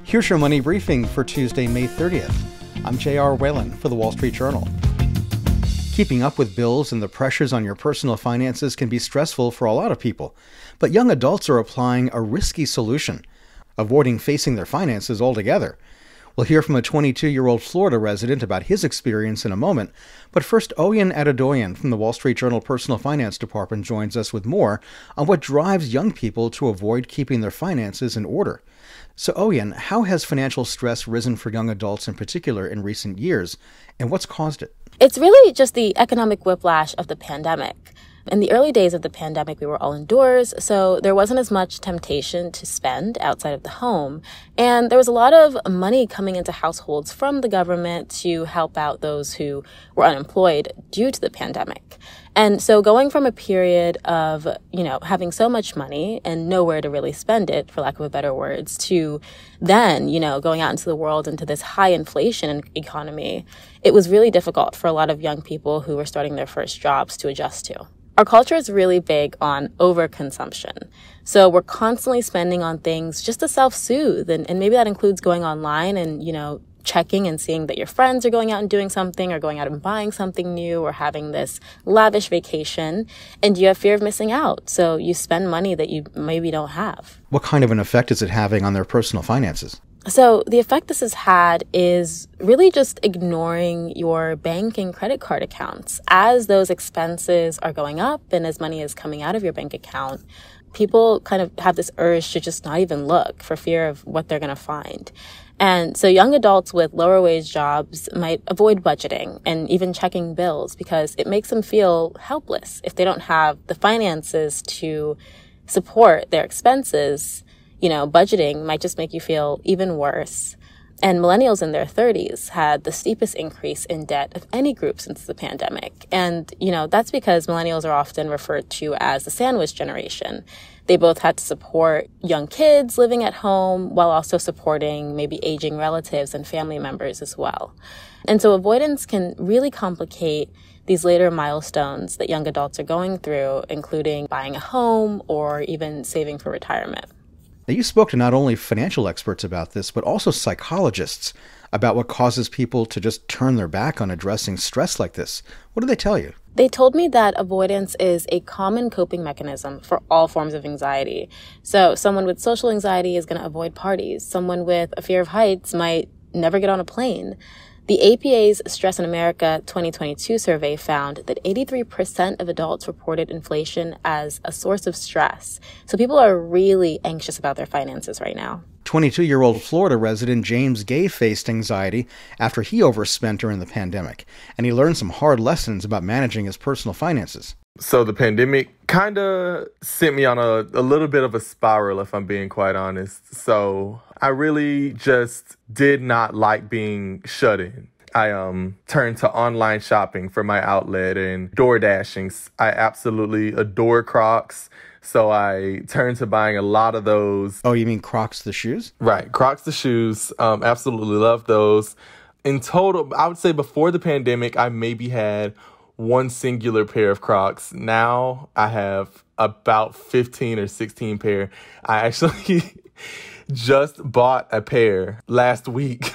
Here's your money briefing for Tuesday, May 30th. I'm J.R. Whalen for the Wall Street Journal. Keeping up with bills and the pressures on your personal finances can be stressful for a lot of people, but young adults are applying a risky solution, avoiding facing their finances altogether. We'll hear from a 22-year-old Florida resident about his experience in a moment, but first, Oyin Adedoyin from the Wall Street Journal Personal Finance Department joins us with more on what drives young people to avoid keeping their finances in order. So, Oyin, how has financial stress risen for young adults in particular in recent years, and what's caused it? It's really just the economic whiplash of the pandemic. In the early days of the pandemic, we were all indoors, so there wasn't as much temptation to spend outside of the home. And there was a lot of money coming into households from the government to help out those who were unemployed due to the pandemic. And so going from a period of, having so much money and nowhere to really spend it, for lack of a better words, to then, going out into the world into this high inflation economy, it was really difficult for a lot of young people who were starting their first jobs to adjust to. Our culture is really big on overconsumption. So we're constantly spending on things just to self-soothe. And maybe that includes going online and, checking and seeing that your friends are going out and doing something or going out and buying something new or having this lavish vacation. And you have fear of missing out. So you spend money that you maybe don't have. What kind of an effect is it having on their personal finances? So the effect this has had is really just ignoring your bank and credit card accounts. As those expenses are going up and as money is coming out of your bank account, people kind of have this urge to just not even look for fear of what they're going to find. And so young adults with lower wage jobs might avoid budgeting and even checking bills because it makes them feel helpless if they don't have the finances to support their expenses. Budgeting might just make you feel even worse. And millennials in their 30s had the steepest increase in debt of any group since the pandemic. And, that's because millennials are often referred to as the sandwich generation. They both had to support young kids living at home while also supporting maybe aging relatives and family members as well. And so avoidance can really complicate these later milestones that young adults are going through, including buying a home or even saving for retirement. Now, you spoke to not only financial experts about this, but also psychologists about what causes people to just turn their back on addressing stress like this. What do they tell you? They told me that avoidance is a common coping mechanism for all forms of anxiety. So someone with social anxiety is going to avoid parties. Someone with a fear of heights might never get on a plane. The APA's Stress in America 2022 survey found that 83% of adults reported inflation as a source of stress. So people are really anxious about their finances right now. 22-year-old Florida resident James Gay faced anxiety after he overspent during the pandemic, and he learned some hard lessons about managing his personal finances. So the pandemic kind of sent me on a little bit of a spiral, if I'm being quite honest. So I really just did not like being shut in. I turned to online shopping for my outlet and door dashing. I absolutely adore Crocs. So I turned to buying a lot of those. Oh, you mean Crocs the shoes? Right. Crocs the shoes. Absolutely love those. In total, I would say before the pandemic, I maybe had one singular pair of Crocs. Now I have about 15 or 16 pair. I actually just bought a pair last week.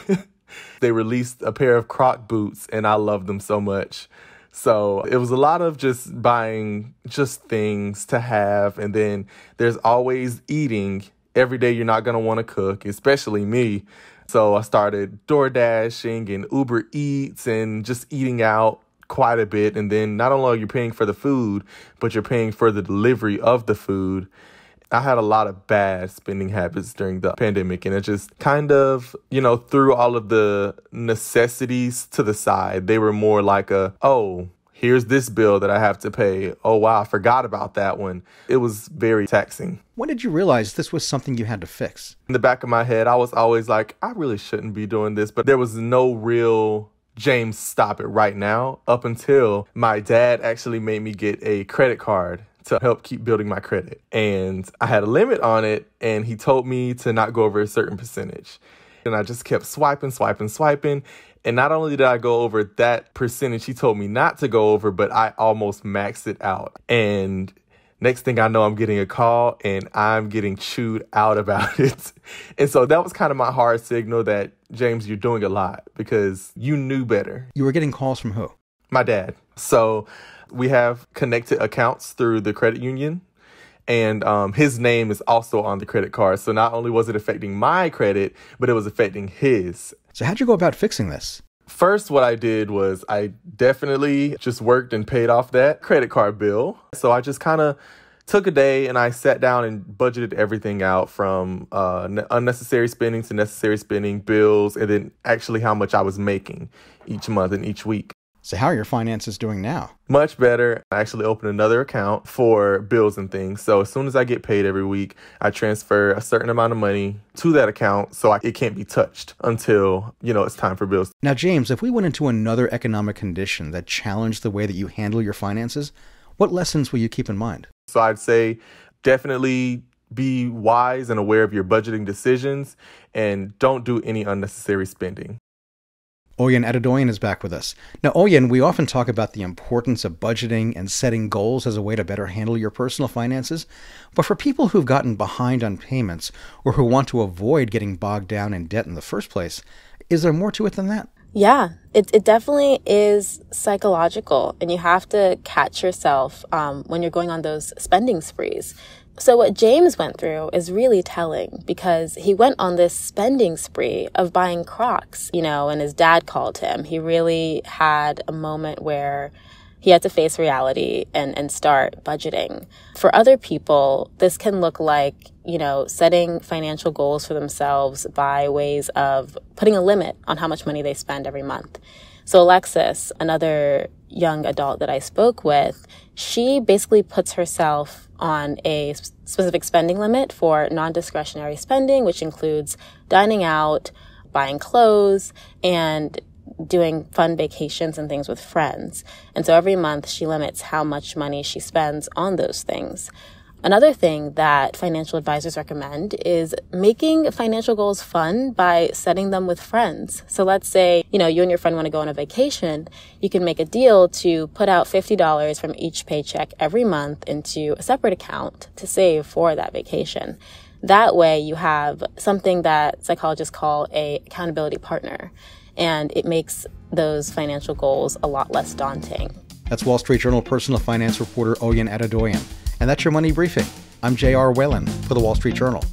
They released a pair of Croc boots and I love them so much. So it was a lot of just buying just things to have. And then there's always eating. Every day you're not going to want to cook, especially me. So I started door dashing and Uber Eats and just eating out quite a bit. And then not only are you paying for the food, but you're paying for the delivery of the food. I had a lot of bad spending habits during the pandemic, and it just kind of, threw all of the necessities to the side. They were more like here's this bill that I have to pay. Oh, wow, I forgot about that one. It was very taxing. When did you realize this was something you had to fix? In the back of my head, I was always like, I really shouldn't be doing this, but there was no real James, stop it right now, up until my dad actually made me get a credit card to help keep building my credit. And I had a limit on it, and he told me to not go over a certain percentage. And I just kept swiping. And not only did I go over that percentage he told me not to go over, but I almost maxed it out. And Next thing I know, I'm getting a call and I'm getting chewed out about it. And so that was kind of my hard signal that, James, you're doing a lot because you knew better. You were getting calls from who? My dad. So we have connected accounts through the credit union. And his name is also on the credit card. So not only was it affecting my credit, but it was affecting his. So how'd you go about fixing this? First, what I did was I definitely just worked and paid off that credit card bill. So I just kind of took a day and I sat down and budgeted everything out from unnecessary spending to necessary spending, bills, and then actually how much I was making each month and each week. So how are your finances doing now? Much better. I actually opened another account for bills and things. So as soon as I get paid every week, I transfer a certain amount of money to that account so it can't be touched until, it's time for bills. Now, James, if we went into another economic condition that challenged the way that you handle your finances, what lessons will you keep in mind? So I'd say definitely be wise and aware of your budgeting decisions and don't do any unnecessary spending. Oyin Adedoyin is back with us. Now, Oyin, we often talk about the importance of budgeting and setting goals as a way to better handle your personal finances. But for people who've gotten behind on payments or who want to avoid getting bogged down in debt in the first place, is there more to it than that? Yeah, it definitely is psychological, and you have to catch yourself when you're going on those spending sprees. So what James went through is really telling because he went on this spending spree of buying Crocs, and his dad called him. He really had a moment where he had to face reality and start budgeting. For other people, this can look like, setting financial goals for themselves by ways of putting a limit on how much money they spend every month. So Alexis, another young adult that I spoke with, she basically puts herself on a specific spending limit for non-discretionary spending, which includes dining out, buying clothes, and doing fun vacations and things with friends. And so every month she limits how much money she spends on those things. Another thing that financial advisors recommend is making financial goals fun by setting them with friends. So let's say, you and your friend want to go on a vacation. You can make a deal to put out $50 from each paycheck every month into a separate account to save for that vacation. That way you have something that psychologists call an accountability partner, and it makes those financial goals a lot less daunting. That's Wall Street Journal personal finance reporter Oyin Adedoyin. And that's your Money Briefing. I'm J.R. Whalen for the Wall Street Journal.